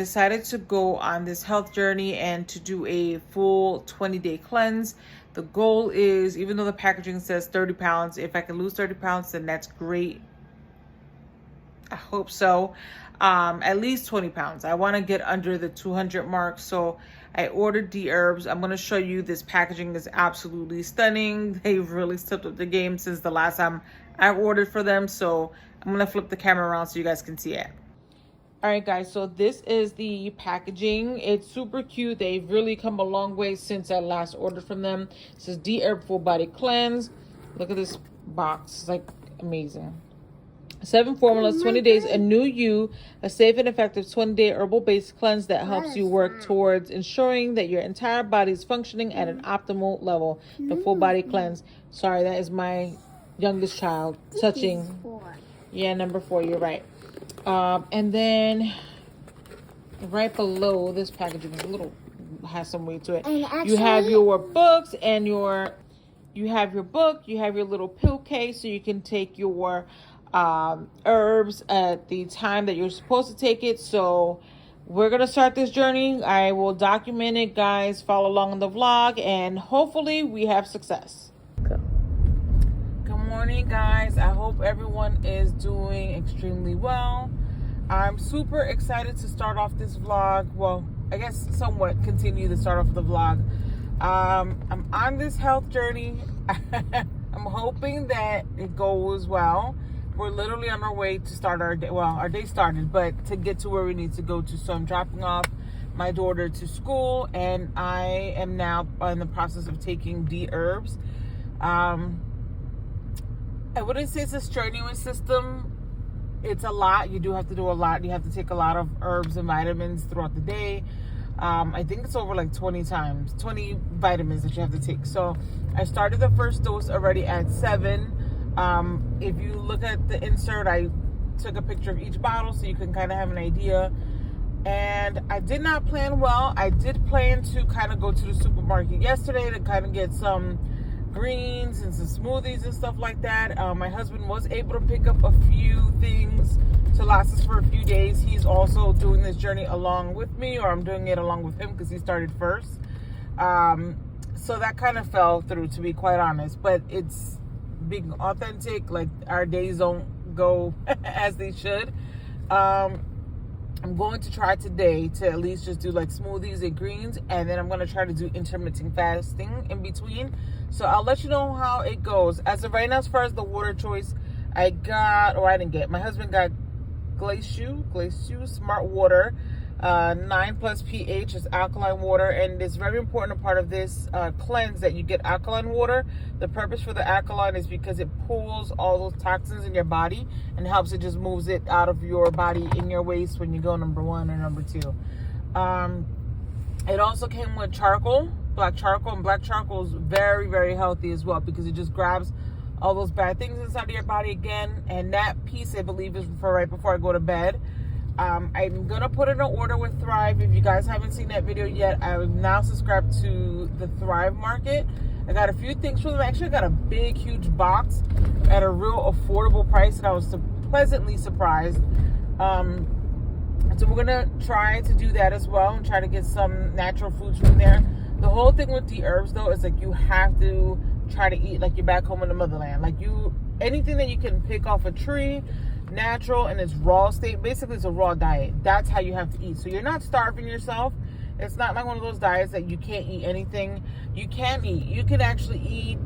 decided to go on this health journey and to do a full 20-day cleanse. The goal is, even though the packaging says 30 pounds, if I can lose 30 pounds, then that's great. I hope so. At least 20 pounds. I want to get under the 200 mark. So I ordered Dherbs. I'm going to show you, this packaging is absolutely stunning. They've really stepped up the game since the last time I ordered for them. So I'm going to flip the camera around so you guys can see it. All right, guys, so this is the packaging. It's super cute. They've really come a long way since I last ordered from them. It says Dherb Full Body Cleanse. Look at this box. It's like amazing. 7 formulas, 20 days, a new you, a safe and effective 20-day herbal-based cleanse that helps you work towards ensuring that your entire body is functioning at an optimal level. The Full Body Cleanse. Sorry, that is my youngest child touching. Yeah, number 4, you're right. And then right below this packaging is has some weight to it. You have your books and you have your book, you have your little pill case so you can take your herbs at the time that you're supposed to take it. So we're gonna start this journey. I will document it, guys. Follow along in the vlog and hopefully we have success. Good morning, guys. I hope everyone is doing extremely well. I'm super excited to start off this vlog. Well, I guess somewhat continue to start off the vlog. I'm on this health journey. I'm hoping that it goes well. We're literally on our way to start our day. Well, our day started, but to get to where we need to go to. So I'm dropping off my daughter to school, and I am now in the process of taking Dherbs. I wouldn't say it's a strenuous system. It's a lot. You do have to do a lot. You have to take a lot of herbs and vitamins throughout the day. I think it's over like 20 vitamins that you have to take. So I started the first dose already at 7. If you look at the insert, I took a picture of each bottle so you can kind of have an idea. And I did not plan well. I did plan to kind of go to the supermarket yesterday to kind of get some greens and some smoothies and stuff like that. My husband was able to pick up a few things to last us for a few days. He's also doing this journey along with me, or I'm doing it along with him because he started first. So that kind of fell through, to be quite honest, but it's being authentic. Like, our days don't go as they should. I'm going to try today to at least just do like smoothies and greens, and then I'm going to try to do intermittent fasting in between. So I'll let you know how it goes. As of right now, as far as the water choice, I didn't get, my husband got Glacier Smart Water, 9+ pH is alkaline water, and it's very important, a part of this cleanse, that you get alkaline water. The purpose for the alkaline is because it pulls all those toxins in your body and helps, it just moves it out of your body in your waste when you go number 1 or number 2. It also came with charcoal, black charcoal, and black charcoal is very, very healthy as well because it just grabs all those bad things inside of your body again. And that piece, I believe, is for right before I go to bed. I'm gonna put in an order with Thrive. If you guys haven't seen that video yet, I'm now subscribed to the Thrive Market. I got a few things from them. Actually, I got a big, huge box at a real affordable price, and I was pleasantly surprised. So we're gonna try to do that as well and try to get some natural foods from there. The whole thing with Dherbs, though, is like you have to try to eat like you're back home in the motherland. Like, anything that you can pick off a tree, natural, and it's raw state, basically it's a raw diet. That's how you have to eat. So you're not starving yourself. It's not like one of those diets that you can't eat anything. You can eat. You can actually eat.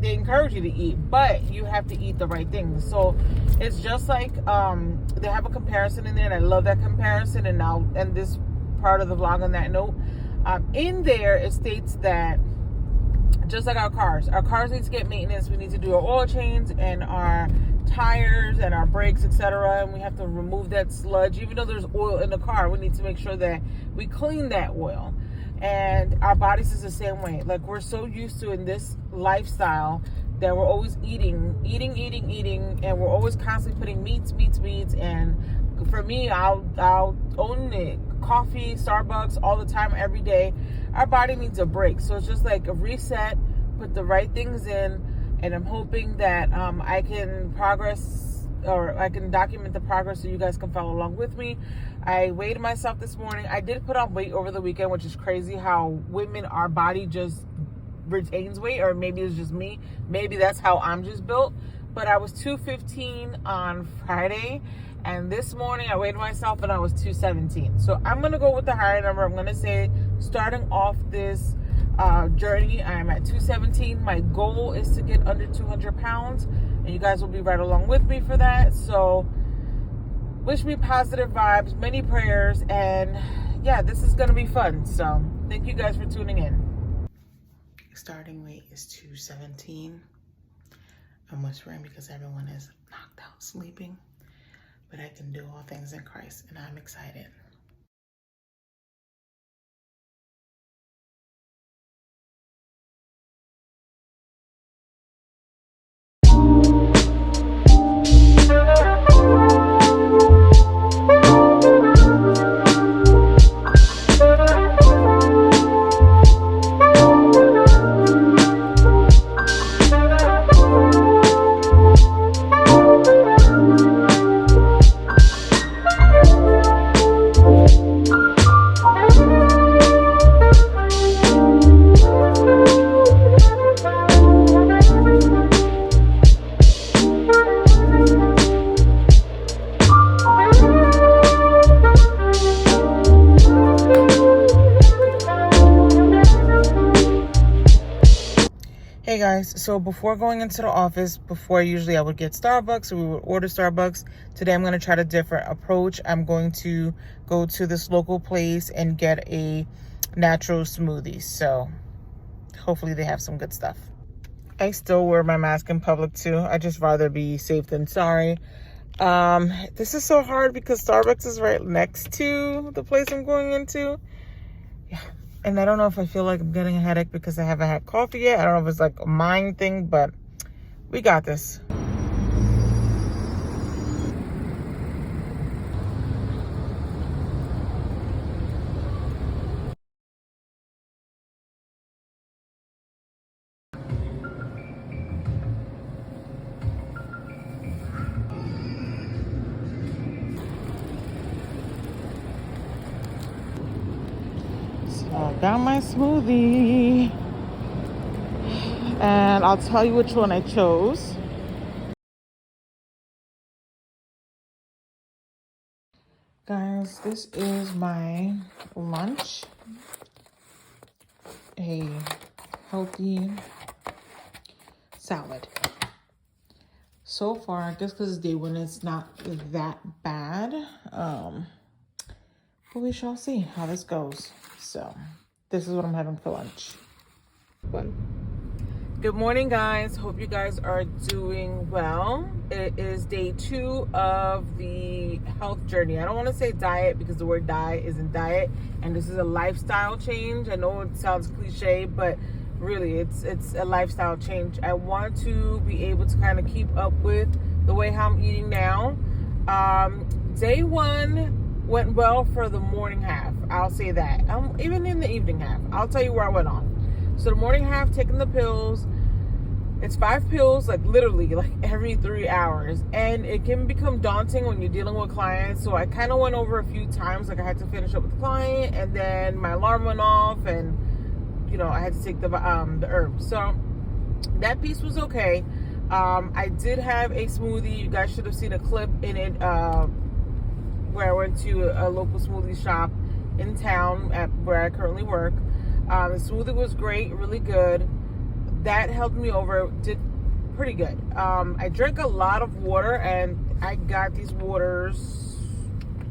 They encourage you to eat, but you have to eat the right things. So it's just like, they have a comparison in there, and I love that comparison. And I'll end this part of the vlog on that note. In there, it states that just like our cars need to get maintenance. We need to do our oil change and our tires and our brakes, etc. And we have to remove that sludge. Even though there's oil in the car, we need to make sure that we clean that oil. And our bodies is the same way. Like, we're so used to, in this lifestyle, that we're always eating, and we're always constantly putting meats. And for me, I'll own it. Coffee, Starbucks, all the time, every day. Our body needs a break. So it's just like a reset, put the right things in, and I'm hoping that I can progress or I can document the progress so you guys can follow along with me. I weighed myself this morning. I did put on weight over the weekend, which is crazy how women, our body just retains weight, or maybe it's just me. Maybe that's how I'm just built. But I was 215 on Friday, and this morning I weighed myself and I was 217. So I'm going to go with the higher number. I'm going to say, starting off this journey, I'm at 217. My goal is to get under 200 pounds, and you guys will be right along with me for that. So wish me positive vibes, many prayers, and yeah, this is going to be fun. So thank you guys for tuning in. Starting weight is 217. I'm whispering because everyone is knocked out sleeping, but I can do all things in Christ, and I'm excited. Hey guys, so before going into the office, usually I would get Starbucks, or we would order Starbucks. Today I'm going to try a different approach. I'm going to go to this local place and get a natural smoothie. So hopefully they have some good stuff. I still wear my mask in public too. I just rather be safe than sorry. This is so hard because Starbucks is right next to the place I'm going into. Yeah. And I don't know if I feel like I'm getting a headache because I haven't had coffee yet. I don't know if it's like a mind thing, but we got this. I got my smoothie, and I'll tell you which one I chose. Guys, this is my lunch. A healthy salad. So far, I guess because it's day one, it's not that bad. But we shall see how this goes. So this is what I'm having for lunch. Good morning, guys. Hope you guys are doing well. It is day 2 of the health journey. I don't want to say diet because the word diet isn't diet, and this is a lifestyle change. I know it sounds cliche, but really it's a lifestyle change. I want to be able to kind of keep up with the way how I'm eating now. Day 1 went well for the morning half. I'll say that. Even in the evening half. I'll tell you where I went off. So the morning half, taking the pills. It's 5 pills, like literally, like every 3 hours. And it can become daunting when you're dealing with clients. So I kind of went over a few times. Like I had to finish up with the client, and then my alarm went off, and you know I had to take the herbs. So that piece was okay. I did have a smoothie. You guys should have seen a clip in it. Where I went to a local smoothie shop in town at where I currently work. The smoothie was great, really good. That helped me over, did pretty good. I drank a lot of water, and I got these waters.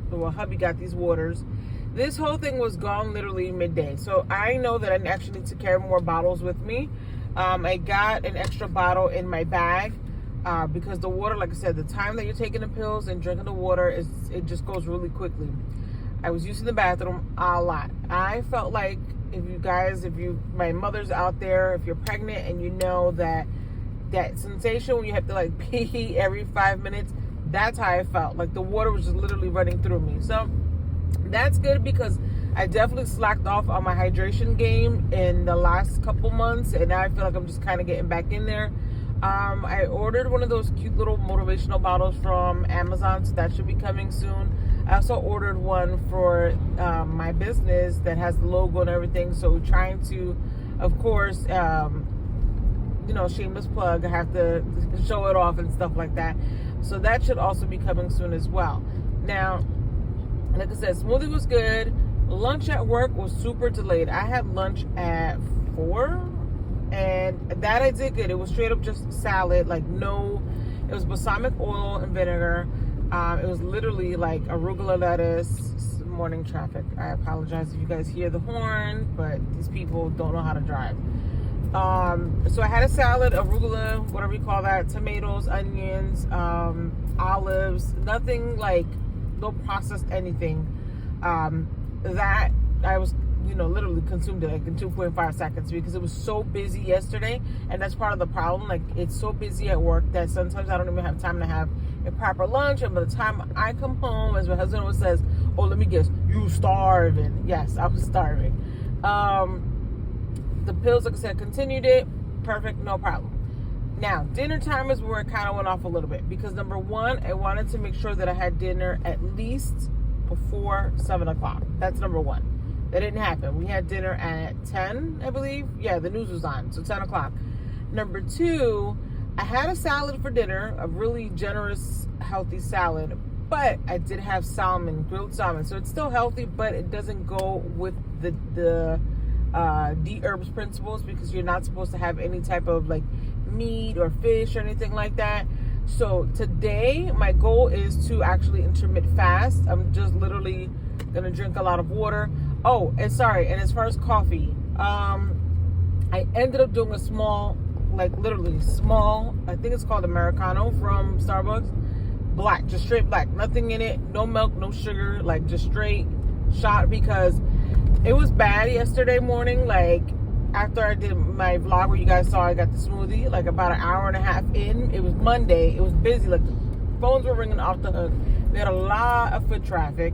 Well, hubby got these waters. This whole thing was gone literally midday. So I know that I actually need to carry more bottles with me. I got an extra bottle in my bag. Because the water, like I said, the time that you're taking the pills and drinking the water, it just goes really quickly. I was using the bathroom a lot. I felt like my mother's out there, if you're pregnant and you know that sensation when you have to like pee every 5 minutes, that's how I felt. Like the water was just literally running through me. So that's good because I definitely slacked off on my hydration game in the last couple months, and now I feel like I'm just kind of getting back in there. I ordered one of those cute little motivational bottles from Amazon, so that should be coming soon. I also ordered one for my business that has the logo and everything. So trying to, of course, shameless plug. I have to show it off and stuff like that. So that should also be coming soon as well. Now, like I said, smoothie was good. Lunch at work was super delayed. I had lunch at 4, and that I did good. It was straight up just salad, it was balsamic oil and vinegar. It was literally like arugula lettuce. Morning traffic. I apologize if you guys hear the horn, but these people don't know how to drive. So I had a salad, arugula, whatever you call that, tomatoes, onions, olives, nothing like, no processed anything. That I was, literally consumed it like in 2.5 seconds because it was so busy yesterday. And that's part of the problem. Like, it's so busy at work that sometimes I don't even have time to have a proper lunch. And by the time I come home, as my husband always says, oh, let me guess, you starving. Yes, I was starving. The pills, like I said, continued it. Perfect, no problem. Now, dinner time is where it kind of went off a little bit because, number one, I wanted to make sure that I had dinner at least before 7 o'clock. That's number one. That didn't happen. We had dinner at 10, I believe. Yeah, the news was on, so 10 o'clock. Number two, I had a salad for dinner, a really generous, healthy salad, but I did have salmon, grilled salmon. So it's still healthy, but it doesn't go with the D-herbs principles because you're not supposed to have any type of like meat or fish or anything like that. So today, my goal is to actually intermittent fast. I'm just literally going to drink a lot of water. Oh, and sorry, and as far as coffee, I ended up doing a small, like literally small, I think it's called Americano from Starbucks. Black, just straight black, nothing in it, no milk, no sugar, like just straight shot because it was bad yesterday morning. Like after I did my vlog where you guys saw I got the smoothie, like about an hour and a half in, it was Monday, it was busy, like the phones were ringing off the hook. We had a lot of foot traffic.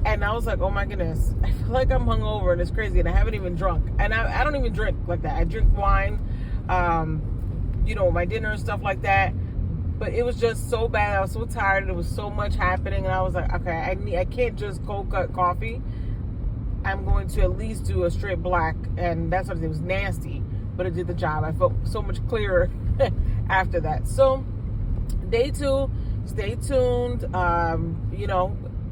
And I was like, oh my goodness, I feel like I'm hungover and it's crazy and I haven't even drunk. And I don't even drink like that. I drink wine, my dinner and stuff like that. But it was just so bad. I was so tired. There was so much happening. And I was like, okay, I can't just cold cut coffee. I'm going to at least do a straight black. And that's what it was, nasty. But it did the job. I felt so much clearer after that. So day 2, stay tuned.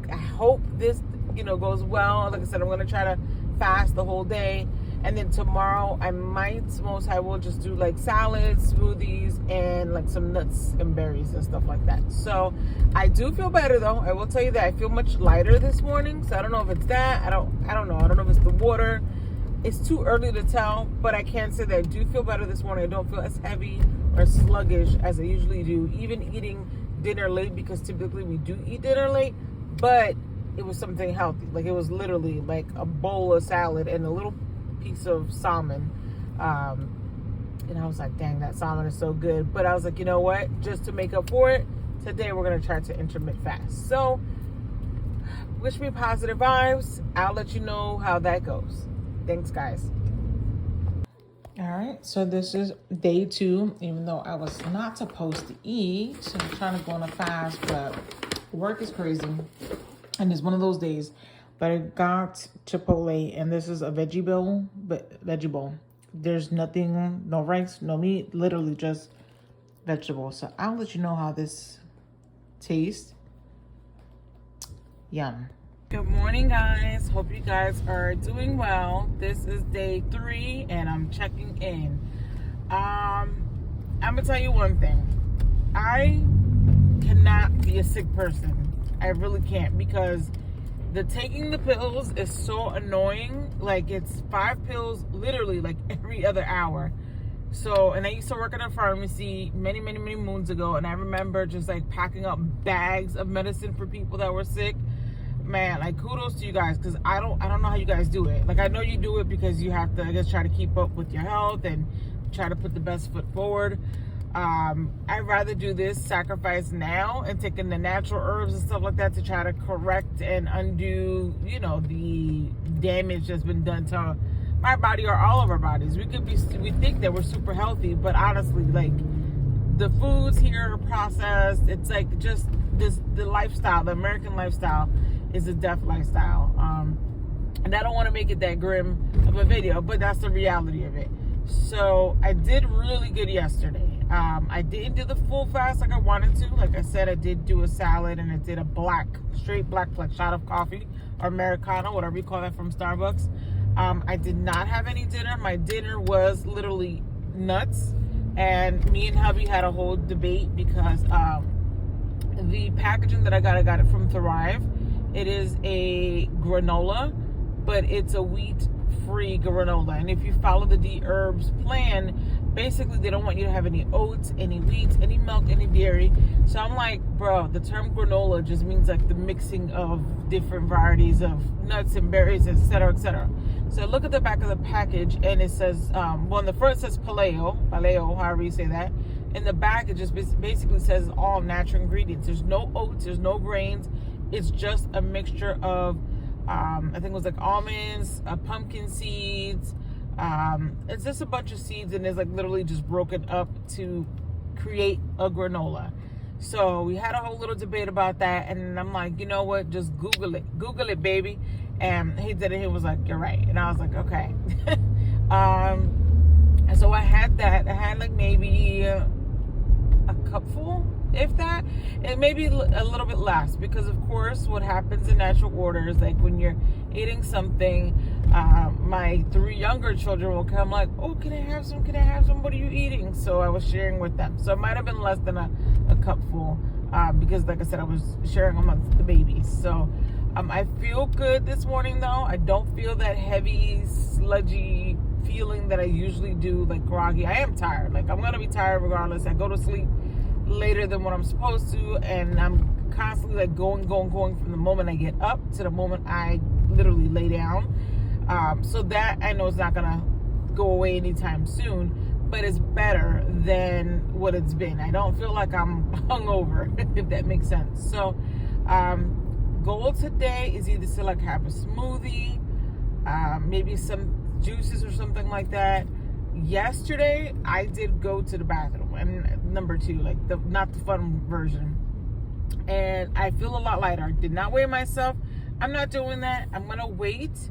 I hope this, goes well. Like I said, I'm going to try to fast the whole day. And then tomorrow I will just do like salads, smoothies, and like some nuts and berries and stuff like that. So I do feel better though. I will tell you that I feel much lighter this morning. So I don't know if it's that. I don't know. I don't know if it's the water. It's too early to tell, but I can say that I do feel better this morning. I don't feel as heavy or sluggish as I usually do. Even eating dinner late, because typically we do eat dinner late. But it was something healthy. Like it was literally like a bowl of salad and a little piece of salmon. And I was like, dang, that salmon is so good. But I was like, you know what? Just to make up for it, today we're going to try to intermittent fast. So wish me positive vibes. I'll let you know how that goes. Thanks, guys. All right, so this is day 2, even though I was not supposed to eat. So I'm trying to go on a fast, but work is crazy, and it's one of those days. But I got Chipotle, and this is a veggie bowl. There's nothing, no rice, no meat, literally just vegetables. So I'll let you know how this tastes. Yum. Good morning, guys. Hope you guys are doing well. This is day 3, and I'm checking in. I'm gonna tell you one thing. I cannot be a sick person. I really can't, because the taking the pills is so annoying. Like, it's 5 pills literally like every other hour. So, and I used to work at a pharmacy many moons ago, and I remember just like packing up bags of medicine for people that were sick. Man, like, kudos to you guys, because I don't know how you guys do it. Like, I know you do it because you have to, I guess, try to keep up with your health and try to put the best foot forward. I'd rather do this sacrifice now and taking the natural herbs and stuff like that to try to correct and undo, the damage that's been done to my body or all of our bodies. We think that we're super healthy, but honestly, like, the foods here are processed. It's like just the lifestyle, the American lifestyle is a death lifestyle. And I don't want to make it that grim of a video, but that's the reality of it. So I did really good yesterday. I didn't do the full fast like I wanted to. Like I said, I did do a salad and I did a straight black shot of coffee or Americano, whatever you call that from Starbucks. I did not have any dinner. My dinner was literally nuts. And me and hubby had a whole debate because the packaging that I got it from Thrive. It is a granola, but it's a wheat-free granola. And if you follow the D-Herbs plan, basically they don't want you to have any oats, any wheat, any milk, any dairy. So I'm like, bro, the term granola just means like the mixing of different varieties of nuts and berries, etc., etc. So look at the back of the package, and it says, well, on the front it says paleo, however you say that. In the back, it just basically says all natural ingredients. There's no oats, there's no grains. It's just a mixture of, I think it was like almonds, pumpkin seeds. It's just a bunch of seeds, and it's like literally just broken up to create a granola. So we had a whole little debate about that, and I'm like, you know what? Just Google it, baby. And he did it. He was like, you're right. And I was like, okay. And so I had that. I had like maybe a cupful, if that, and maybe a little bit less, because of course what happens in natural order is like when you're eating something, my 3 younger children will come like, oh, can I have some, what are you eating? So I was sharing with them, so it might have been less than a cupful, because like I said, I was sharing amongst the babies. So I feel good this morning though. I don't feel that heavy, sludgy feeling that I usually do, like groggy. I am tired. Like I'm gonna be tired regardless. I go to sleep later than what I'm supposed to, and I'm constantly like going from the moment I get up to the moment I literally lay down. So that I know is not gonna go away anytime soon, but it's better than what it's been. I don't feel like I'm hungover, if that makes sense. So goal today is either to like have a smoothie, maybe some juices or something like that. Yesterday I did go to the bathroom, and number 2, like not the fun version, and I feel a lot lighter. I did not weigh myself. I'm not doing that. I'm gonna wait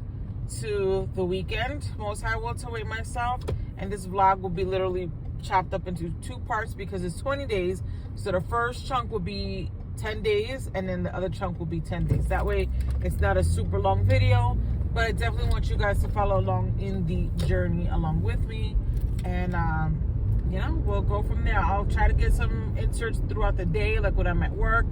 to the weekend, most high will, to weigh myself, and this vlog will be literally chopped up into 2 parts because it's 20 days. So the first chunk will be 10 days, and then the other chunk will be 10 days. That way it's not a super long video, but I definitely want you guys to follow along in the journey along with me, and you know, we'll go from there. I'll try to get some inserts throughout the day, like when I'm at work,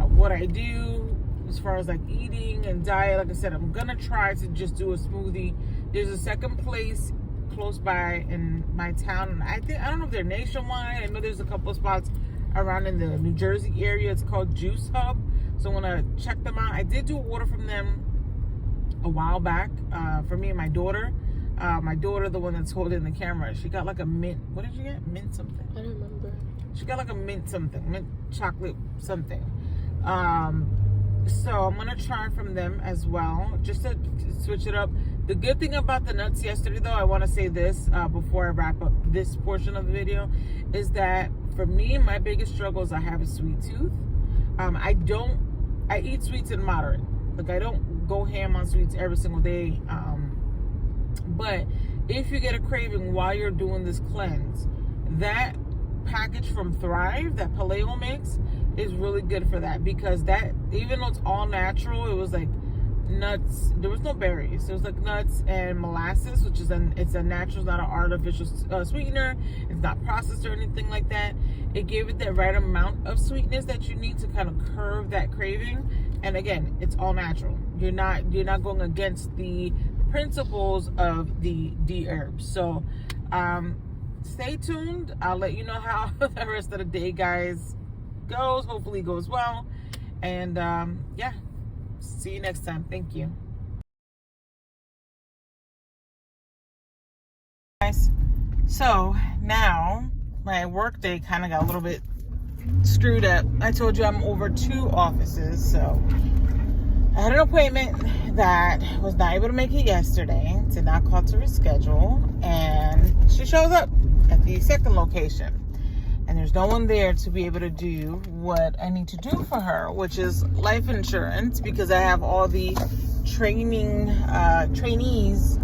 what I do as far as like eating and diet. Like I said, I'm gonna try to just do a smoothie. There's a second place close by in my town, and I don't know if they're nationwide. I know there's a couple of spots around in the New Jersey area. It's called Juice Hub, so I'm gonna check them out. I did do an order from them a while back, for me and my daughter. My daughter, the one that's holding the camera, she got like a mint, what did you get? Mint something? I don't remember. She got like a mint something, mint chocolate something. So I'm gonna try from them as well, just to switch it up. The good thing about the nuts yesterday though, I wanna say this before I wrap up this portion of the video, is that for me, my biggest struggle is I have a sweet tooth. I eat sweets in moderate. Like I don't go ham on sweets every single day. But if you get a craving while you're doing this cleanse, that package from Thrive that Paleo makes is really good for that, because that, even though it's all natural, it was like nuts. There was no berries. There was like nuts and molasses, which is it's a natural, it's not an artificial sweetener. It's not processed or anything like that. It gave it that right amount of sweetness that you need to kind of curb that craving. And again, it's all natural. You're not going against the principles of the D-Herbs. So stay tuned. I'll let you know how the rest of the day, guys, goes. Hopefully it goes well. And yeah, see you next time. Thank you. Guys, so now my work day kind of got a little bit screwed up. I told you I'm over 2 offices, so I had an appointment that was not able to make it yesterday. Did not call to reschedule, and she shows up at the second location. and there's no one there to be able to do what I need to do for her, which is life insurance, because I have all the trainees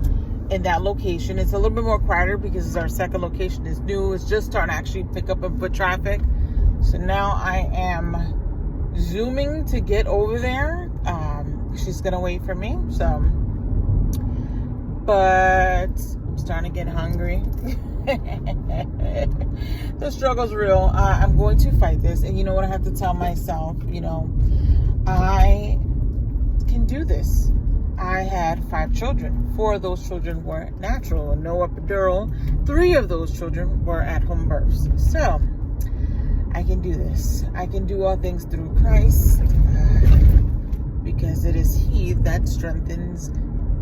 in that location. It's a little bit more quieter because our second location is new. It's just starting to actually pick up and foot traffic. So now I am zooming to get over there. She's gonna wait for me. So, but I'm starting to get hungry. The struggle's real. I'm going to fight this, and you know what I have to tell myself? You know, I can do this. I had 5 children. 4 of those children were natural and no epidural. 3 of those children were at-home births. So I can do this. I can do all things through Christ, because it is He that strengthens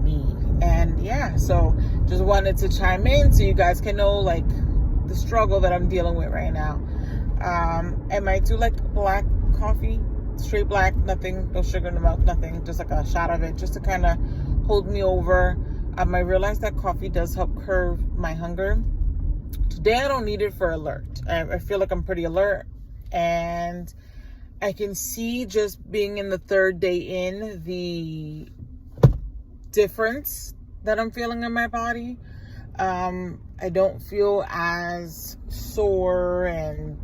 me. And yeah, so just wanted to chime in so you guys can know like the struggle that I'm dealing with right now. And I do like black coffee, straight black, nothing, no sugar in the milk, nothing, just like a shot of it, just to kind of hold me over. I realized that coffee does help curb my hunger. Today I don't need it for alert. I feel like I'm pretty alert, and I can see, just being in the 3rd day in, the difference that I'm feeling in my body. I don't feel as sore, and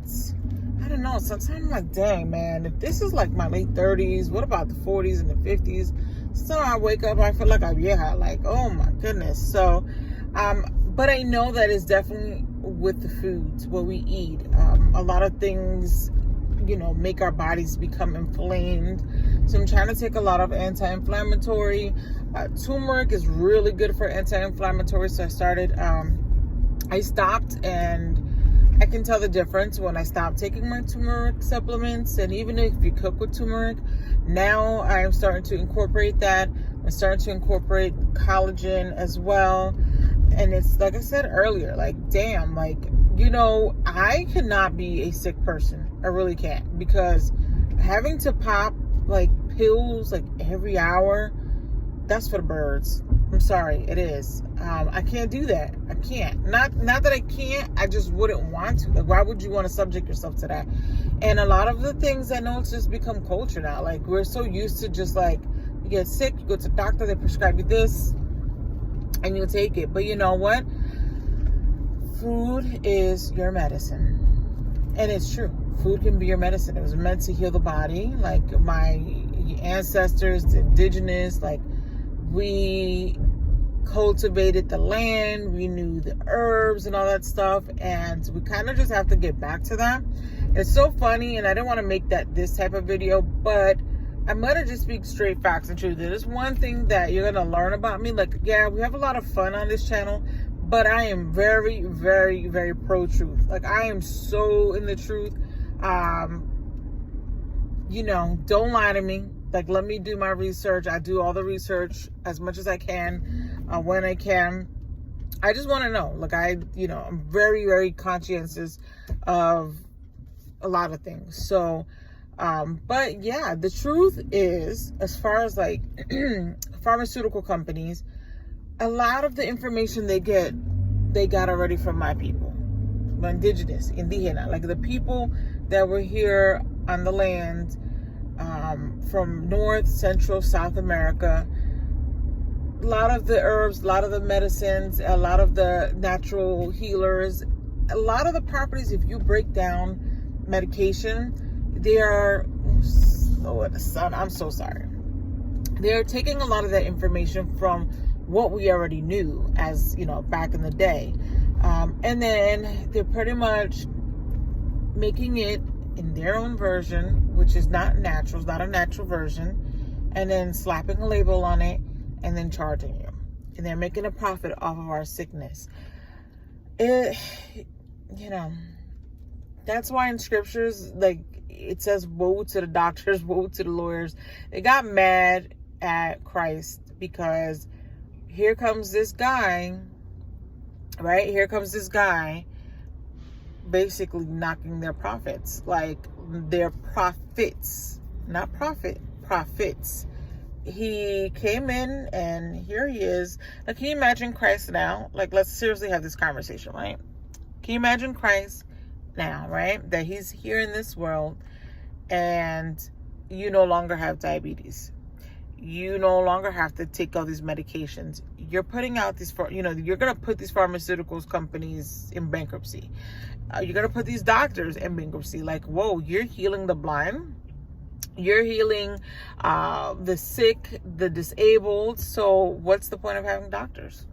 I don't know, sometimes I'm like, dang man, if this is like my late 30s, what about the 40s and the 50s? So I wake up, I feel like oh my goodness. So but I know that it's definitely with the foods, what we eat. A lot of things, you know, make our bodies become inflamed. So I'm trying to take a lot of anti-inflammatory. Turmeric is really good for anti-inflammatory. So I stopped, and I can tell the difference when I stopped taking my turmeric supplements. And even if you cook with turmeric, now I'm starting to incorporate that. I'm starting to incorporate collagen as well. And it's like I said earlier, like, damn, like, you know, I cannot be a sick person. I really can't, because having to pop like pills like every hour, that's for the birds. I'm sorry, it is. I can't do that. I can't. Not that I can't, I just wouldn't want to. Like, why would you want to subject yourself to that? And a lot of the things, I know it's just become culture now. Like, we're so used to just like, you get sick, you go to the doctor, they prescribe you this, and you take it. But you know what? Food is your medicine. And it's true. Food can be your medicine. It was meant to heal the body. Like my ancestors, the indigenous, like, we cultivated the land, we knew the herbs and all that stuff, and we kind of just have to get back to that. It's so funny, and I didn't want to make this type of video, but I'm gonna just speak straight facts and truth. There's one thing that you're gonna learn about me. Like, yeah, we have a lot of fun on this channel, but I am very, very, very pro-truth. Like, I am so in the truth. You know, don't lie to me. Like, let me do my research. I do all the research as much as I can, when I can. I just want to know. Like, you know, I'm very, very conscientious of a lot of things. So, but yeah, the truth is, as far as like pharmaceutical companies, a lot of the information they got already from my people, the indigenous, indígena, like the people that were here on the land, from North, Central, South America. A lot of the herbs, a lot of the medicines, a lot of the natural healers, a lot of the properties, if you break down medication, they are, oh, the sun, I'm so sorry. They're taking a lot of that information from what we already knew, as, you know, back in the day. And then they're pretty much making it in their own version, which is not natural, it's not a natural version, and then slapping a label on it and then charging you. And they're making a profit off of our sickness. You know, that's why in scriptures, like, it says, woe to the doctors, woe to the lawyers. They got mad at Christ because here comes this guy, right? Here comes this guy basically knocking their profits. Like, their profits, not profit, profits. He came in and here he is. Like, can you imagine Christ now? Like, let's seriously have this conversation, right? Can you imagine Christ now, right? That he's here in this world and you no longer have diabetes. You no longer have to take all these medications. You're putting out these, you're going to put these pharmaceuticals companies in bankruptcy. You're going to put these doctors in bankruptcy. Like, whoa, you're healing the blind. You're healing the sick, the disabled. So what's the point of having doctors?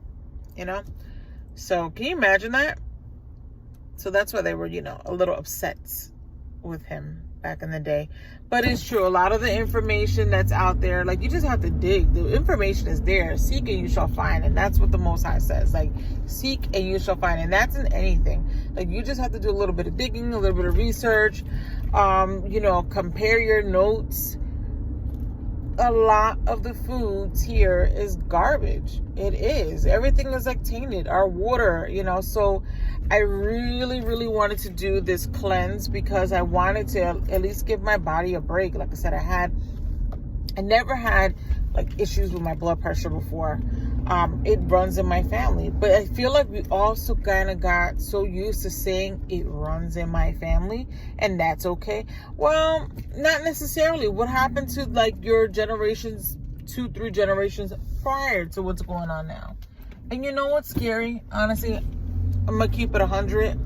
So can you imagine that? So that's why they were, a little upset with him back in the day. But it's true. A lot of the information that's out there, like, you just have to dig. The information is there. Seek and you shall find. And that's what the Most High says. Like, seek and you shall find. And that's in anything. Like, you just have to do a little bit of digging, a little bit of research, compare your notes. A lot of the foods here is garbage. It is. Everything is like tainted. Our water, so I really, really wanted to do this cleanse because I wanted to at least give my body a break. Like I said, I never had like issues with my blood pressure before. It runs in my family, but I feel like we also kind of got so used to saying it runs in my family, and that's okay. Well, not necessarily. What happened to like your generations, 2-3 generations prior to what's going on now? And you know what's scary? Honestly, I'm gonna keep it 100.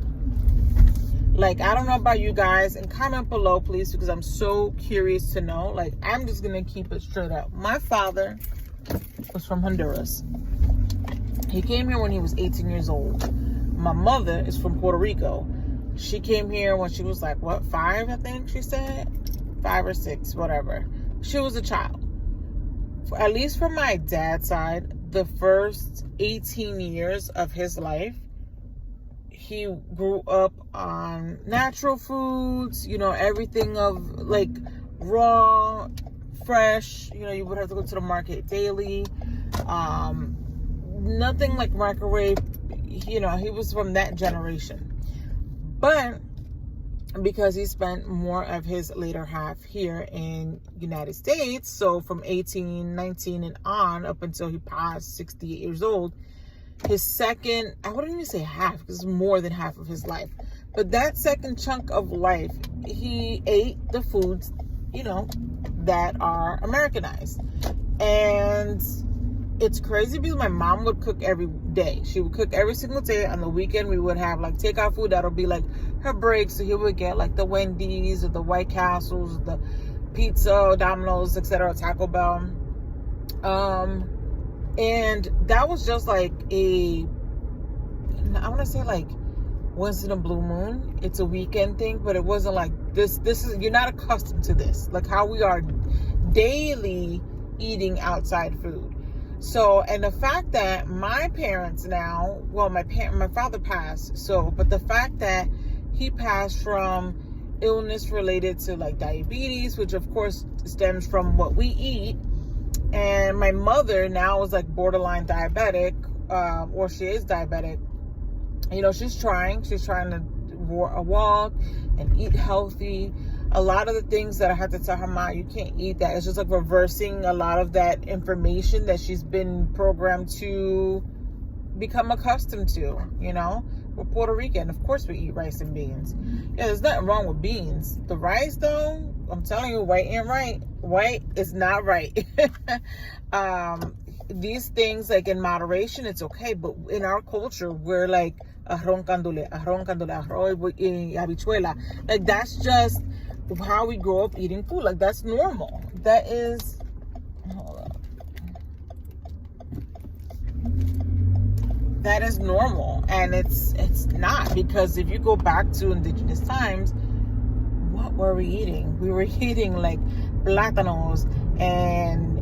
Like, I don't know about you guys, and comment below, please, because I'm so curious to know. Like, I'm just gonna keep it straight up. My father was from Honduras. He came here when he was 18 years old. My mother is from Puerto Rico. She came here when she was like, 5, I think she said? 5 or 6, whatever. She was a child. At least from my dad's side, the first 18 years of his life, he grew up on natural foods, everything of like raw, fresh, you would have to go to the market daily. Nothing like microwave, he was from that generation. But because he spent more of his later half here in United States, so from 18, 19 and on up until he passed 68 years old, his second, I wouldn't even say half, because it's more than half of his life, but that second chunk of life, he ate the foods, that are Americanized. And it's crazy because my mom would cook every day. She would cook every single day. On the weekend, we would have like takeout food. That'll be like her break. So he would get like the Wendy's or the White Castles, the pizza, Domino's, etc., Taco Bell. And that was just like I want to say like once in a blue moon. It's a weekend thing, but it wasn't like this is, you're not accustomed to this, like how we are daily eating outside food. So, and the fact that my parents now, well, my father passed, so, but the fact that he passed from illness related to like diabetes, which of course stems from what we eat, and my mother now is like borderline diabetic, or she is diabetic. She's trying to walk and eat healthy. A lot of the things that I had to tell her, Ma, you can't eat that. It's just like reversing a lot of that information that she's been programmed to become accustomed to, We're Puerto Rican. Of course we eat rice and beans. Yeah, there's nothing wrong with beans. The rice, though, I'm telling you, white ain't right. White is not right. These things, like in moderation, it's okay. But in our culture, we're like, arroz candule, habichuela. Like, that's just how we grow up eating food. Like, that's normal. That is, hold up. That is normal. And it's not, because if you go back to indigenous times, what were we eating? We were eating like plátanos and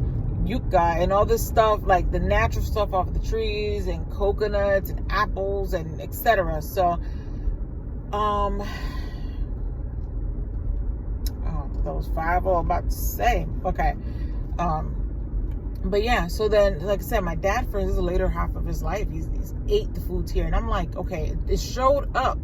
yuca and all this stuff, like the natural stuff off the trees, and coconuts and apples and etc. So that was 5 I'm about to say. Okay. But yeah, so then, like I said, my dad, for his later half of his life, he's ate the foods here. And I'm like, okay, it showed up.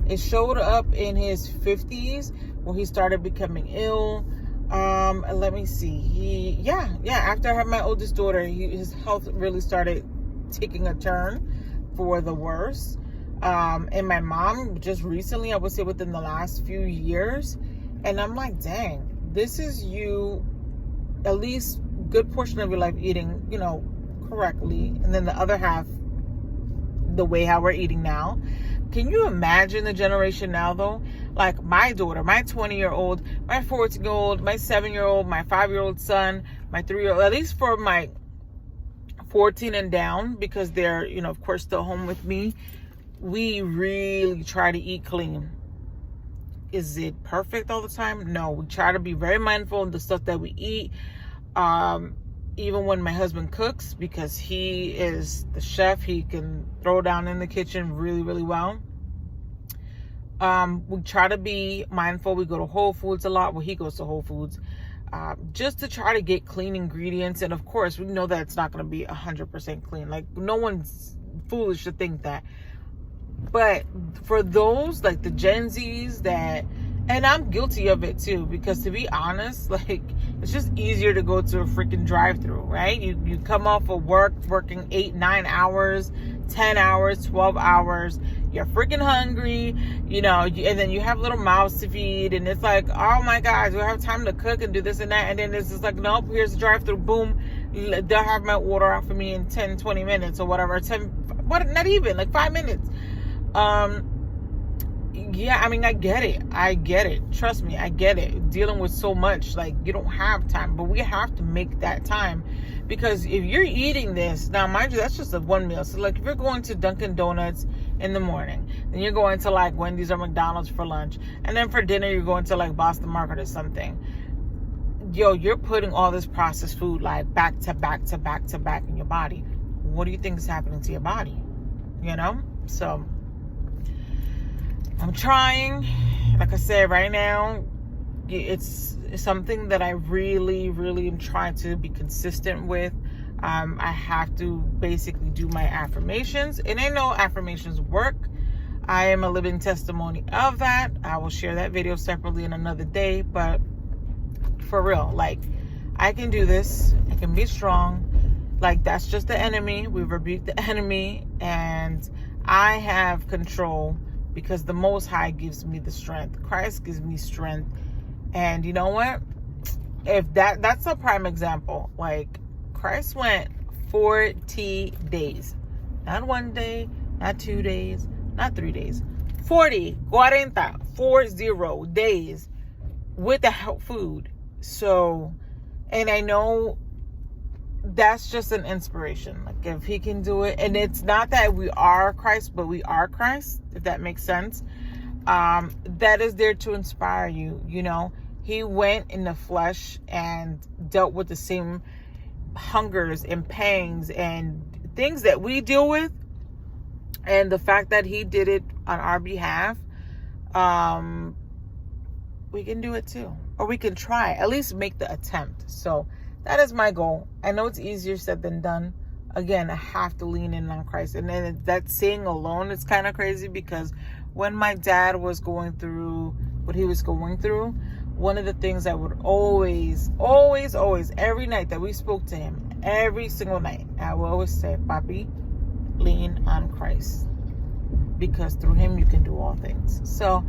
It showed up in his 50s where he started becoming ill. Let me see. After I had my oldest daughter, his health really started taking a turn for the worse. And my mom just recently, I would say within the last few years. And I'm like, dang, this is you at least good portion of your life eating, correctly. And then the other half, the way how we're eating now. Can you imagine the generation now though? Like my daughter, my 20-year-old, my 14-year-old, my 7-year-old, my 5-year-old son, my 3-year-old, at least for my 14 and down, because they're, of course, still home with me. We really try to eat clean. Is it perfect all the time? No, we try to be very mindful of the stuff that we eat. Even when my husband cooks, because he is the chef, he can throw down in the kitchen really, really well. We try to be mindful. We go to Whole Foods a lot. Well, he goes to Whole Foods. Just to try to get clean ingredients. And of course, we know that it's not going to be 100% clean. Like, no one's foolish to think that. But for those, like the Gen Zs that, and I'm guilty of it too, because to be honest, like, it's just easier to go to a freaking drive-through, right? You come off of work, working 8, 9 hours, 10 hours, 12 hours. You're freaking hungry, and then you have little mouths to feed. And it's like, oh my God, do I have time to cook and do this and that? And then it's just like, nope, here's the drive-through. Boom. They'll have my order out for me in 10, 20 minutes or whatever. Not even, like 5 minutes. Yeah, I mean, I get it. Trust me, I get it. Dealing with so much, like, you don't have time, but we have to make that time, because if you're eating this, now mind you, that's just a one meal. So like, if you're going to Dunkin' Donuts in the morning, then you're going to like Wendy's or McDonald's for lunch, and then for dinner you're going to like Boston Market or something. You're putting all this processed food like back to back to back to back in your body. What do you think is happening to your body? So I'm trying. Like I said, right now, it's something that I really, really am trying to be consistent with. I have to basically do my affirmations. And I know affirmations work. I am a living testimony of that. I will share that video separately in another day. But for real, like, I can do this. I can be strong. Like, that's just the enemy. We rebuke the enemy. And I have control, because the Most High gives me the strength. Christ gives me strength. And you know what? If that's a prime example. Like, Christ went 40 days. Not 1 day, not 2 days, not 3 days. 40 days without food. So, and I know that's just an inspiration. Like, if he can do it, and it's not that we are Christ, but we are Christ, if that makes sense. That is there to inspire you. He went in the flesh and dealt with the same hungers and pangs and things that we deal with. And the fact that he did it on our behalf, we can do it too. Or we can try, at least make the attempt. So that is my goal. I know it's easier said than done. Again, I have to lean in on Christ. And then that saying alone is kind of crazy, because when my dad was going through what he was going through, one of the things I would always, every night that we spoke to him, every single night, I would always say, Papi, lean on Christ, because through him you can do all things. So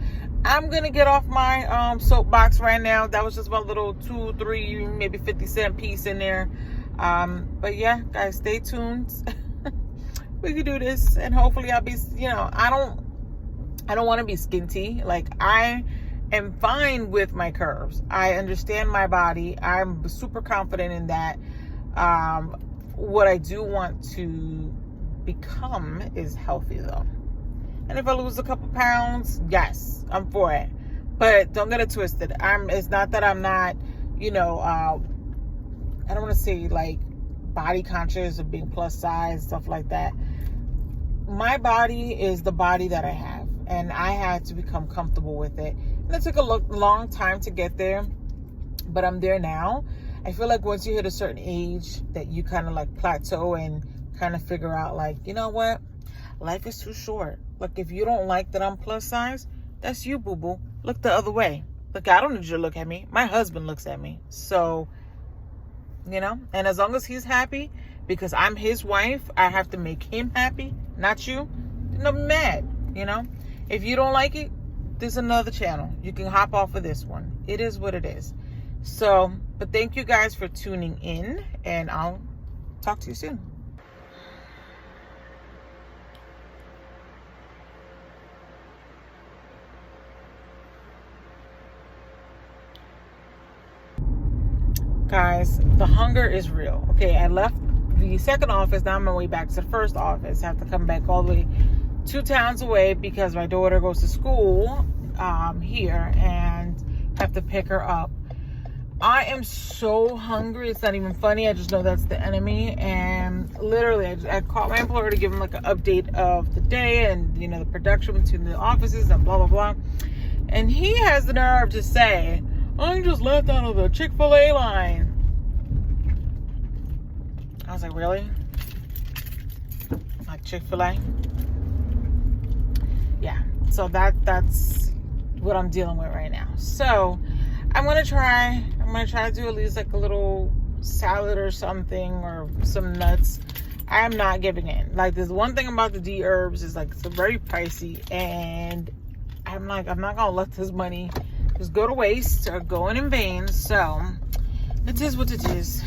I'm going to get off my soapbox right now. That was just my little 2, 3, maybe 50-cent piece in there. But yeah, guys, stay tuned. We can do this, and hopefully I'll be, I don't want to be skinty. Like, I am fine with my curves. I understand my body. I'm super confident in that. What I do want to become is healthy, though. And if I lose a couple pounds, yes, I'm for it. But don't get it twisted. It's not that I'm not, I don't want to say like body conscious or being plus size, stuff like that. My body is the body that I have, and I had to become comfortable with it. And it took a long time to get there, but I'm there now. I feel like once you hit a certain age that you kind of like plateau and kind of figure out, like, you know what? Life is too short. Like, if you don't like that I'm plus size, that's you, boo-boo. Look the other way. Look, I don't need you to look at me. My husband looks at me. So, and as long as he's happy, because I'm his wife, I have to make him happy, not you. Then I'm mad. you know? If you don't like it, there's another channel. You can hop off of this one. It is what it is. So, but thank you guys for tuning in, and I'll talk to you soon. Guys, the hunger is real. Okay, I left the second office. Now I'm on my way back to the first office. I have to come back all the way 2 towns away because my daughter goes to school here, and have to pick her up. I am so hungry. It's not even funny. I just know that's the enemy. And literally, I called my employer to give him like an update of the day and, you know, the production between the offices and blah, blah, blah. And he has the nerve to say, I just left out of the Chick-fil-A line. I was like, really? Like Chick-fil-A? Yeah. So that's what I'm dealing with right now. So I'm gonna try to do at least like a little salad or something, or some nuts. I am not giving in. Like, there's one thing about the D herbs is like, it's very pricey, and I'm not gonna let this money just go to waste or go in vain. So it is what it is.